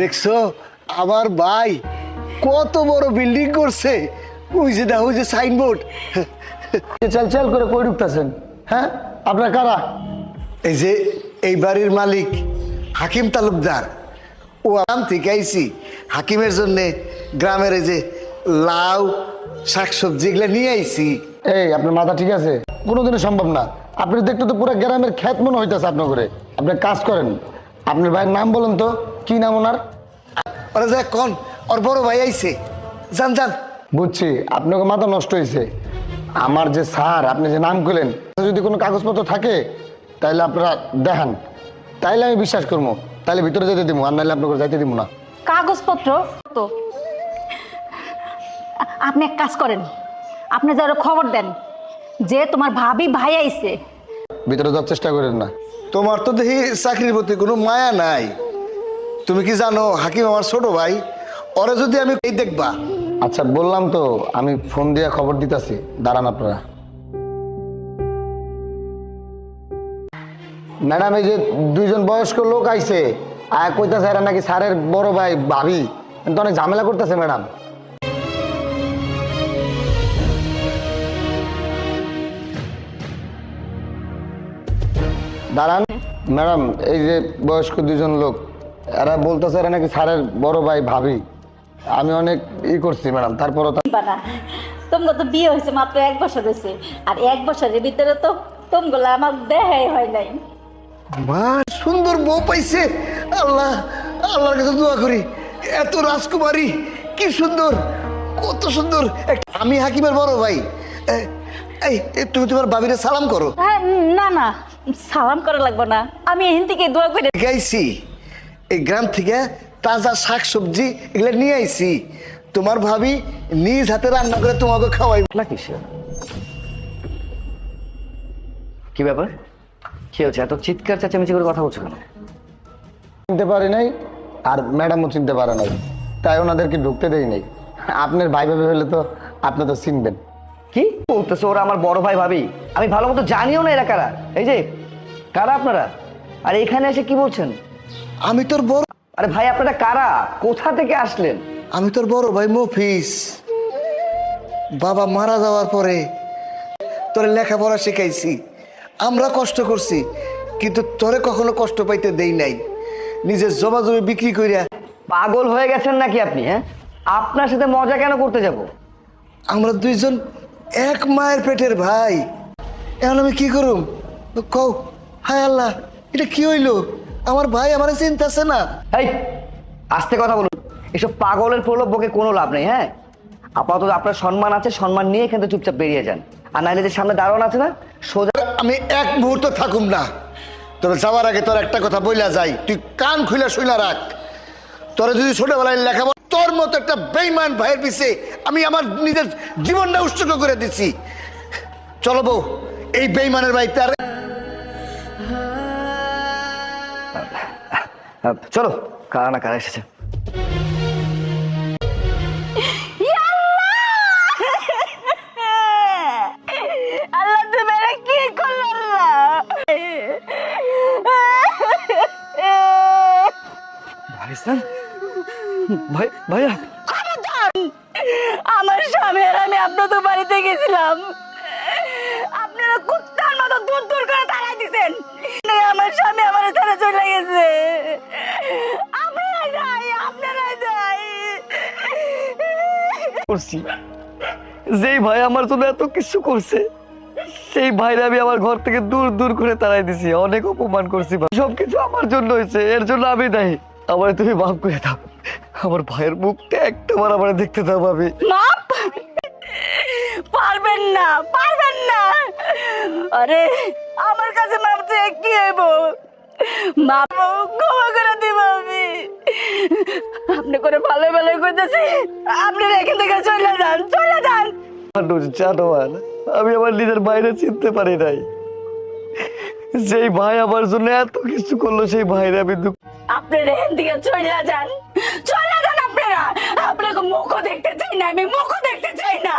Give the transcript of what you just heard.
দেখছো আমার ভাই কত বড় বিল্ডিং করছে। ওই যে দেখো, ওই যে সাইনবোর্ড। চাল চাল করে কই ঢুকতেছেন? হ্যাঁ, আপনার কারা? এই যে এই বাড়ির মালিক হাকিম তালুকদার, ও আরাম থেকে আইছি হাকিমের জন্য গ্রামের এই যে লাউ শাকসবজি এগুলো নিয়ে আইছি। এই আপনার মাথা ঠিক আছে? কোনোদিনই সম্ভব না। আপনি দেখতে তো পুরো গ্রামের খ্যাত মনে হইতেছে আপনার করে। আপনি কাজ করেন, আপনার ভাইয়ের নাম বলেন তো, কি নাম ওনার? ওরা যায় কন ওর বড় ভাই আইছে, যান যান। বুঝছি, আপনাকে মাথা নষ্ট হয়েছে। আমার যে স্যার, আপনি যে নাম করলেন, যদি কোনো কাগজপত্র থাকে তাহলে আপনারা দেখান, তাইলে আমি বিশ্বাস করবো, তাহলে ভিতরে যেতে দিব, আর নাহলে আপনাকে যাইতে দিব না। কাগজপত্র তো আপনি এক কাজ করেন, আপনি যারা খবর দেন যে তোমার ভাবি ভাই আইছে। ভিতরে যাওয়ার চেষ্টা করেন না। তোমার তো দেখি চাকরির প্রতি কোনো মায়া নাই। তুমি কি জানো হাকিম আমার ছোট ভাই, ওরা যদি আমি এই দেখবা। আচ্ছা বললাম তো, আমি ফোন দিয়ে খবর দিতেছি, দাঁড়ান আপনারা। ম্যাডাম, এই যে দুইজন বয়স্ক লোক আইছে, আর কইতাছে এরা নাকি স্যারের বড় ভাই ভাবি, কিন্তু অনেক ঝামেলা করতেছে ম্যাডাম। দাঁড়ান ম্যাডাম, এই যে বয়স্ক দুজন লোক, এরা বলতেছে এরা নাকি স্যারের বড় ভাই ভাবি। আমি অনেক করছি ম্যাডাম, তারপরও বানা তোমার তো বিয়ে হয়েছে মাত্র 1 বছর হয়েছে, আর 1 বছরের ভিতরে তো তোমগুলো আমার দেখাই হয় নাই। মা সুন্দর বউ পাইছে, আল্লাহ আল্লাহর কাছে দোয়া করি। এত রাজকুমারী, কি সুন্দর, কত সুন্দর। আমি হাকিমের বড় ভাই। তুমি তোমার ভাবিরে সালাম করো। হ্যাঁ, না না, সালাম করা লাগবে না, আমি এখান থেকে দোয়া করে গাইছি এই গ্রাম থেকে তাজা শাক সবজি এগুলো নিয়ে আইছি। তোমার ভাবি নিজ হাতে রান্না করে তোমাকে খাওয়াই। কি ব্যাপার? কি হচ্ছে? এত চিৎকার চেঁচামেচি করে কথা বলছো কেন? চিনতে পারি নাই, আর ম্যাডামও চিনতে পারে নাই, তাই ওনাদেরকে ঢুকতে দেই নাই। আপনার ভাই ভাবি হলে তো আপনি তো চিনবেন। কি বলতেছো? ওরা আমার বড় ভাই ভাবি? আমি ভালো মতো জানিও না এরা কারা। এই যে কারা আপনারা, আর এখানে এসে কি বলছেন? আমি তোর বড় আরে ভাই, আপনারা কারা? কোথা থেকে আসলেন? আমি তোর বড় ভাই মফিজ। বাবা মারা যাওয়ার পরে তোরে লেখাপড়া শিখাইছি, আমরা কষ্ট করছি, কিন্তু তোরে কখনো কষ্ট পাইতে দেই নাই। নিজের জমা জমি বিক্রি করিয়া। পাগল হয়ে গেছেন নাকি আপনি? হ্যাঁ, আপনার সাথে মজা কেন করতে যাব? আমরা দুইজন এক মায়ের পেটের ভাই। এখন আমি কি করুম কও? হায় আল্লাহ, এটা কি হইলো? আমার ভাই আমার চিন্তাছে না। এই আস্তে কথা বলুন। এসব পাগলের প্রলোভ বকে কোনো লাভ নেই। হ্যাঁ, আপাতত আপনার সম্মান আছে, সম্মান নিয়ে এখান থেকে চুপচাপ বেরিয়ে যান। আর নাইলে যে সামনে দাঁড়ানো আছে না, সোজা। আমি এক মুহূর্ত থাকুম না। তবে যাওয়ার আগে তোর একটা কথা বইলা যাই, তুই কান খুলে শুইলা রাখ। তোরা যদি ছোটবেলায় লেখাপড়া, তোর মতো একটা বেঈমান ভাইয়ের পিছে আমি আমার নিজের জীবনটা উৎসর্গ করে দিচ্ছি। চলো বউ, এই বেঈমানের বাড়িতে আর চলো, কারা না কারা এসেছে। আল্লাহ তুমি এটা কি করলো? ভাইজান, ভাইয়া আমার স্বামী আর আমি আপনাদের বাড়িতে গেছিলাম, আপনারা কুত্তার মতো দূর দূর করে তাড়াই দিছেন। আমার স্বামী আমার ছেড়ে চলে গেছে। আপনারা যাই, আপনারা যাই। করছি, যেই ভাই আমার জন্য এত কিছু করছে, সেই ভাইরা আমি আমার ঘর থেকে দূর দূর করে তাড়াই দিছি। অনেক অপমান করছি, সবকিছু আমার জন্য হয়েছে, এর জন্য আমি দায়ী। আমার তুমি মাফ করে দাও। আমার ভাইয়ের মুখটা একটা বার আমার দেখতে দাও ভাবি। মাপ পারবেন না, পারবেন না। আরে আমার কাছে মাপ চেয়ে কি হইব? মাপ ক্ষমা করে দিব আমি। আপনি করে ভালো ভালো করতেছি, আপনারা এখান থেকে চলে যান, চলে যান। জানোয়ার, আমি আমার নিজের বাইরে চিনতে পারি নাই। যেই ভাই আমার জন্য এত কিছু করলো, সেই ভাইরা আমি আপনারা এখান থেকে চলে যান, চলে যান। আপনারা আপনাকে মুখও দেখতে চাই না, আমি মুখও দেখতে চাই না।